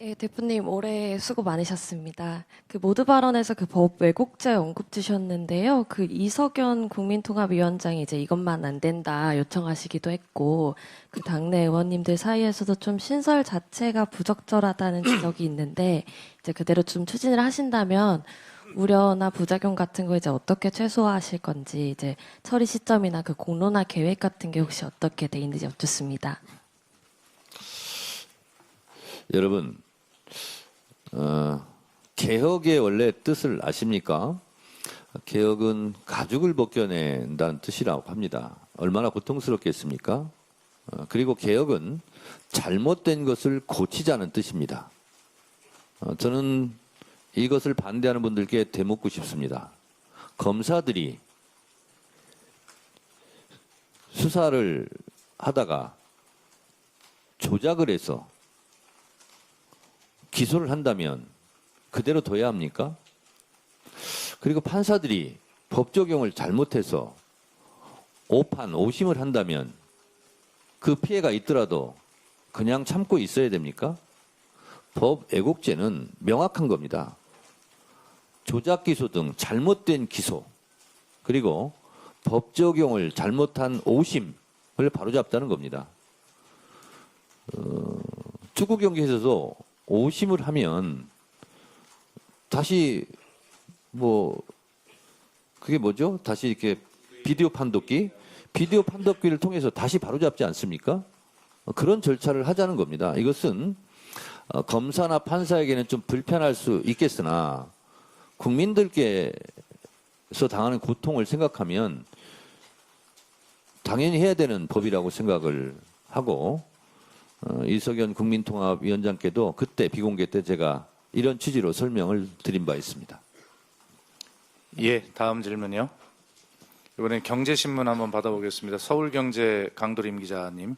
예, 대표님 올해 수고 많으셨습니다. 그 모두 발언에서 그 법 왜곡죄 언급 주셨는데요. 그 이석연 국민통합위원장이 이제 이것만 안 된다 요청하시기도 했고, 그 당내 의원님들 사이에서도 좀 신설 자체가 부적절하다는 지적이 있는데, 이제 그대로 좀 추진을 하신다면 우려나 부작용 같은 거 이제 어떻게 최소화하실 건지, 이제 처리 시점이나 그 공론화 계획 같은 게 혹시 어떻게 돼 있는지 여쭙습니다. 여러분, 개혁의 원래 뜻을 아십니까? 개혁은 가죽을 벗겨낸다는 뜻이라고 합니다. 얼마나 고통스럽겠습니까? 그리고 개혁은 잘못된 것을 고치자는 뜻입니다. 저는 이것을 반대하는 분들께 되묻고 싶습니다. 검사들이 수사를 하다가 조작을 해서 기소를 한다면 그대로 둬야 합니까? 그리고 판사들이 법 적용을 잘못해서 오판, 오심을 한다면 그 피해가 있더라도 그냥 참고 있어야 됩니까? 법 왜곡죄는 명확한 겁니다. 조작 기소 등 잘못된 기소, 그리고 법 적용을 잘못한 오심을 바로잡자는 겁니다. 축구 경기에서도 오심을 하면 다시 그게 뭐죠? 다시 이렇게 비디오 판독기를 통해서 다시 바로잡지 않습니까? 그런 절차를 하자는 겁니다. 이것은 검사나 판사에게는 좀 불편할 수 있겠으나 국민들께서 당하는 고통을 생각하면 당연히 해야 되는 법이라고 생각을 하고, 이석연 국민통합위원장께도 그때 비공개 때 제가 이런 취지로 설명을 드린 바 있습니다. 예, 다음 질문이요. 이번엔 경제신문 한번 받아보겠습니다. 서울경제 강도림 기자님.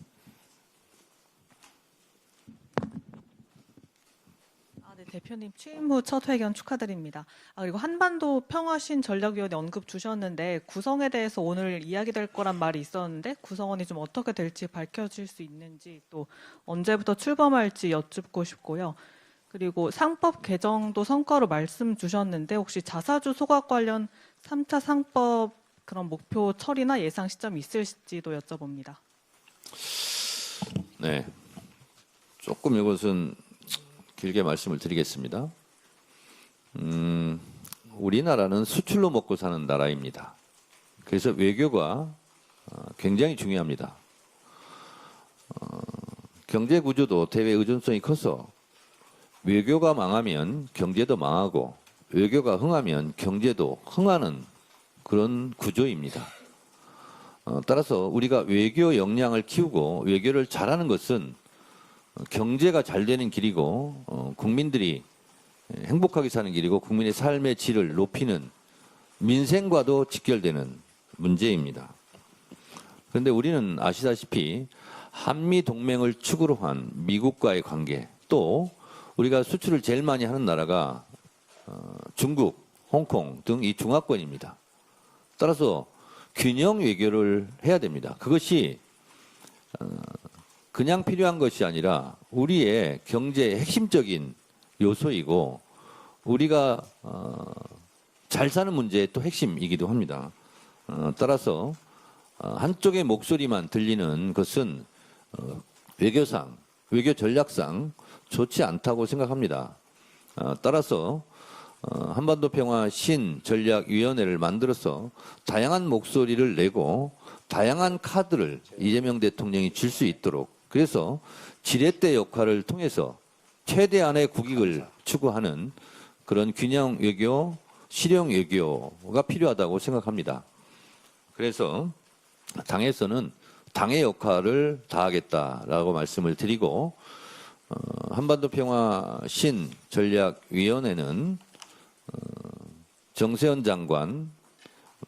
네, 대표님 취임 후 첫 회견 축하드립니다. 그리고 한반도 평화신 전략위원회 언급 주셨는데 구성에 대해서 오늘 이야기될 거란 말이 있었는데 구성원이 좀 어떻게 될지 밝혀질 수 있는지, 또 언제부터 출범할지 여쭙고 싶고요. 그리고 상법 개정도 성과로 말씀 주셨는데 혹시 자사주 소각 관련 3차 상법 그런 목표 처리나 예상 시점이 있을지도 여쭤봅니다. 네, 조금 이것은 길게 말씀을 드리겠습니다. 우리나라는 수출로 먹고 사는 나라입니다. 그래서 외교가 굉장히 중요합니다. 경제 구조도 대외 의존성이 커서 외교가 망하면 경제도 망하고 외교가 흥하면 경제도 흥하는 그런 구조입니다. 따라서 우리가 외교 역량을 키우고 외교를 잘하는 것은 경제가 잘 되는 길이고 국민들이 행복하게 사는 길이고 국민의 삶의 질을 높이는 민생과도 직결되는 문제입니다. 그런데 우리는 아시다시피 한미 동맹을 축으로 한 미국과의 관계, 또 우리가 수출을 제일 많이 하는 나라가 중국, 홍콩 등 이 중화권입니다. 따라서 균형 외교를 해야 됩니다. 그것이 그냥 필요한 것이 아니라 우리의 경제의 핵심적인 요소이고 우리가 잘 사는 문제의 또 핵심이기도 합니다. 따라서 한쪽의 목소리만 들리는 것은 외교상, 외교 전략상 좋지 않다고 생각합니다. 따라서 한반도 평화 신전략위원회를 만들어서 다양한 목소리를 내고 다양한 카드를 이재명 대통령이 줄 수 있도록, 그래서 지렛대 역할을 통해서 최대한의 국익을 추구하는 그런 균형 외교, 실용 외교가 필요하다고 생각합니다. 그래서 당에서는 당의 역할을 다하겠다라고 말씀을 드리고, 한반도 평화 신전략위원회는 정세현 장관,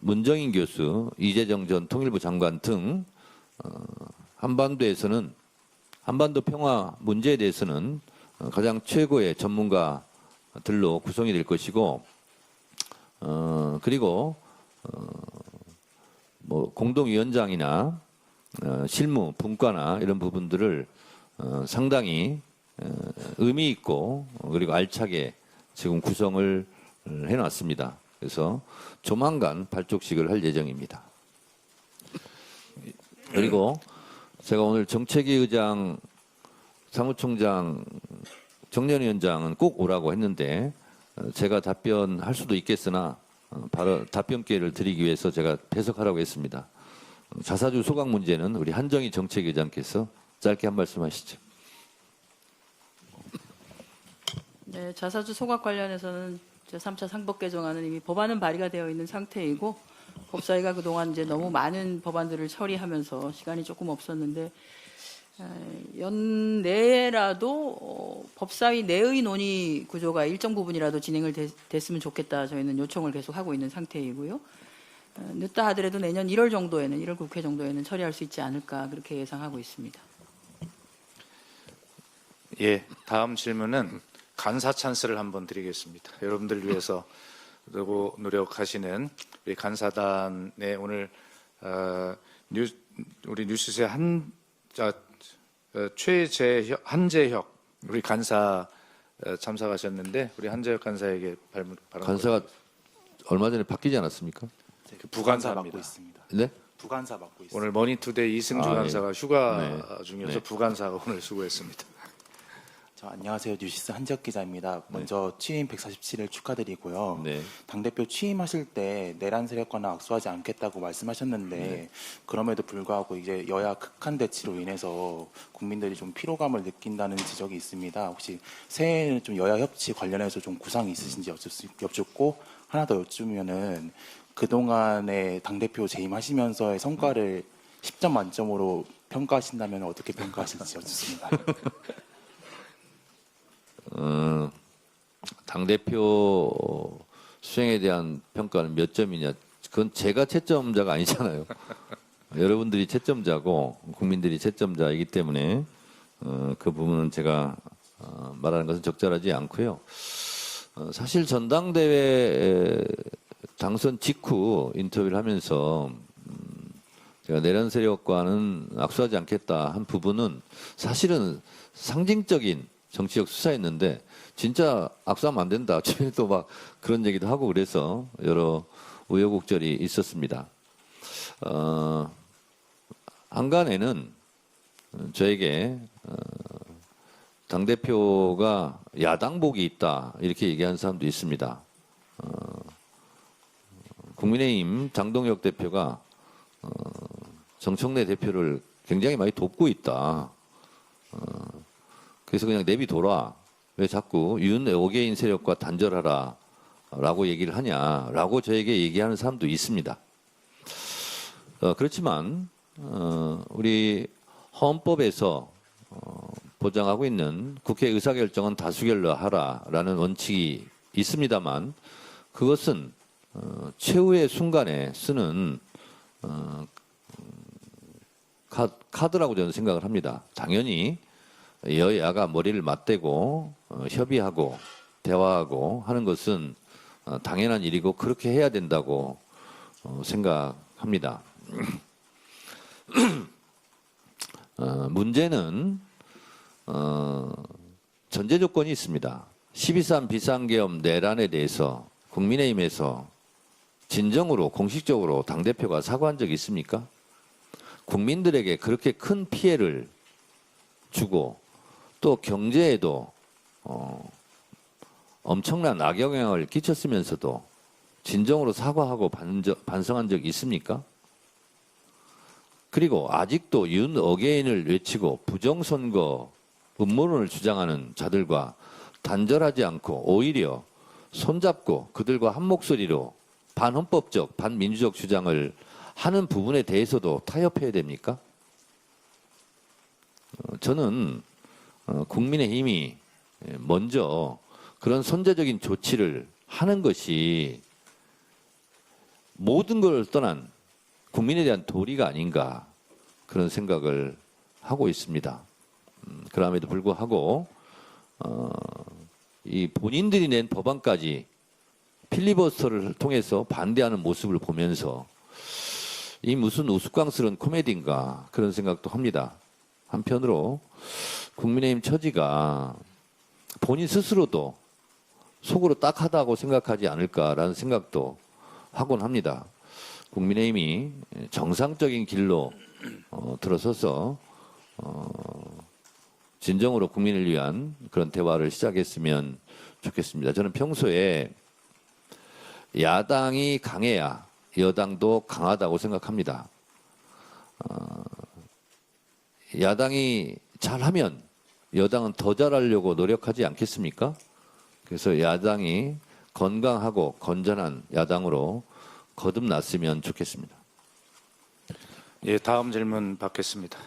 문정인 교수, 이재정 전 통일부 장관 등 한반도에서는 한반도 평화 문제에 대해서는 가장 최고의 전문가들로 구성이 될 것이고, 그리고 공동위원장이나 실무, 분과나 이런 부분들을 상당히 의미 있고 그리고 알차게 지금 구성을 해놨습니다. 그래서 조만간 발족식을 할 예정입니다. 그리고 제가 오늘 정책위 의장, 사무총장, 정년위원장은 꼭 오라고 했는데 제가 답변할 수도 있겠으나 바로 답변 기회를 드리기 위해서 제가 배석하라고 했습니다. 자사주 소각 문제는 우리 한정희 정책위 의장께서 짧게 한 말씀 하시죠. 네, 자사주 소각 관련해서는 제3차 상법 개정안은 이미 법안은 발의가 되어 있는 상태이고 법사위가 그동안 이제 너무 많은 법안들을 처리하면서 시간이 조금 없었는데 연내라도 법사위 내의 논의 구조가 일정 부분이라도 진행을 됐으면 좋겠다 저희는 요청을 계속 하고 있는 상태이고요. 늦다 하더라도 내년 1월 정도에는 1월 국회 정도에는 처리할 수 있지 않을까 그렇게 예상하고 있습니다. 예, 다음 질문은 간사 찬스를 한번 드리겠습니다. 여러분들 위해서 노력하시는 우리 간사단의 오늘 우리 뉴스의 한재혁 우리 간사 참석하셨는데 우리 한재혁 간사에게 발언. 간사가 얼마 전에 바뀌지 않았습니까? 부간사 부간사입니다. 맡고 있습니다. 네? 부간사 맡고 있습니다. 오늘 머니투데이 이승주 아, 간사가 휴가 네. 중이어서 네. 부간사가 오늘 수고했습니다. 안녕하세요. 뉴시스 한지혁 기자입니다. 먼저 취임 147일 축하드리고요. 네. 당대표 취임하실 때 내란 세력과는 악수하지 않겠다고 말씀하셨는데 그럼에도 불구하고 이제 여야 극한 대치로 인해서 국민들이 좀 피로감을 느낀다는 지적이 있습니다. 혹시 새해에는 좀 여야 협치 관련해서 좀 구상이 있으신지 여쭙고 하나 더 여쭈면은 그동안의 당대표 재임하시면서의 성과를 10점 만점으로 평가하신다면 어떻게 평가하실지 여쭙습니다. 당대표 수행에 대한 평가는 몇 점이냐? 그건 제가 채점자가 아니잖아요. 여러분들이 채점자고 국민들이 채점자이기 때문에 그 부분은 제가 말하는 것은 적절하지 않고요. 사실 전당대회 당선 직후 인터뷰를 하면서 제가 내란 세력과는 악수하지 않겠다 한 부분은 사실은 상징적인 정치적 수사였는데 진짜 악수하면 안 된다. 주변에 또 막 그런 얘기도 하고 그래서 여러 우여곡절이 있었습니다. 한간에는 저에게 당대표가 야당복이 있다 이렇게 얘기하는 사람도 있습니다. 국민의힘 장동혁 대표가 정청래 대표를 굉장히 많이 돕고 있다. 그래서 그냥 내비둬라. 왜 자꾸 윤5개인 세력과 단절하라 라고 얘기를 하냐라고 저에게 얘기하는 사람도 있습니다. 그렇지만 우리 헌법에서 보장하고 있는 국회 의사결정은 다수결로 하라라는 원칙이 있습니다만 그것은 최후의 순간에 쓰는 카드라고 저는 생각을 합니다. 당연히 여야가 머리를 맞대고 협의하고 대화하고 하는 것은 당연한 일이고 그렇게 해야 된다고 생각합니다. 문제는 전제 조건이 있습니다. 12.3 비상계엄 내란에 대해서 국민의힘에서 진정으로 공식적으로 당대표가 사과한 적이 있습니까? 국민들에게 그렇게 큰 피해를 주고 또 경제에도 엄청난 악영향을 끼쳤으면서도 진정으로 사과하고 반성한 적이 있습니까? 그리고 아직도 윤 어게인을 외치고 부정선거 음모론을 주장하는 자들과 단절하지 않고 오히려 손잡고 그들과 한 목소리로 반헌법적, 반민주적 주장을 하는 부분에 대해서도 타협해야 됩니까? 저는 국민의힘이 먼저 그런 선제적인 조치를 하는 것이 모든 걸 떠난 국민에 대한 도리가 아닌가 그런 생각을 하고 있습니다. 그럼에도 불구하고 이 본인들이 낸 법안까지 필리버스터를 통해서 반대하는 모습을 보면서 이 무슨 우스꽝스러운 코미디인가 그런 생각도 합니다. 한편으로 국민의힘 처지가 본인 스스로도 속으로 딱하다고 생각하지 않을까라는 생각도 하곤 합니다. 국민의힘이 정상적인 길로 들어서서 진정으로 국민을 위한 그런 대화를 시작했으면 좋겠습니다. 저는 평소에 야당이 강해야 여당도 강하다고 생각합니다. 야당이 잘하면 여당은 더 잘하려고 노력하지 않겠습니까? 그래서 야당이 건강하고 건전한 야당으로 거듭났으면 좋겠습니다. 예, 다음 질문 받겠습니다.